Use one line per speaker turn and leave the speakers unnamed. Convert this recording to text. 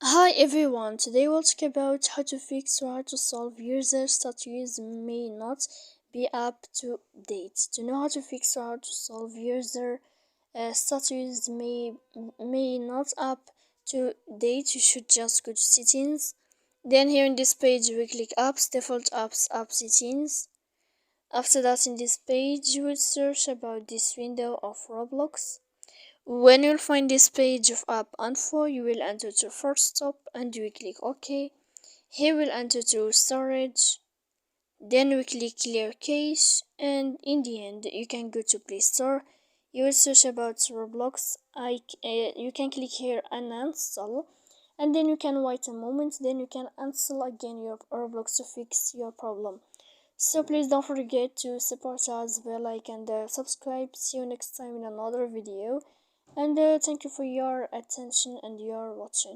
Hi everyone, today we'll talk about how to fix or how to solve user status may not be up to date. To know how to fix or how to solve user status may not up to date, you should just go to settings. Then here in this page we click apps, default apps, app settings. After that in this page you will search about this window of Roblox. When you'll find this page of app info, you will enter to first stop and we click OK. Here we'll enter to storage, then we click clear cache, and in the end you can go to Play Store. You will search about Roblox. You can click here uninstall, and then you can wait a moment. Then you can install again your Roblox to fix your problem. So please don't forget to support us by like and subscribe. See you next time in another video. And thank you for your attention and your watching.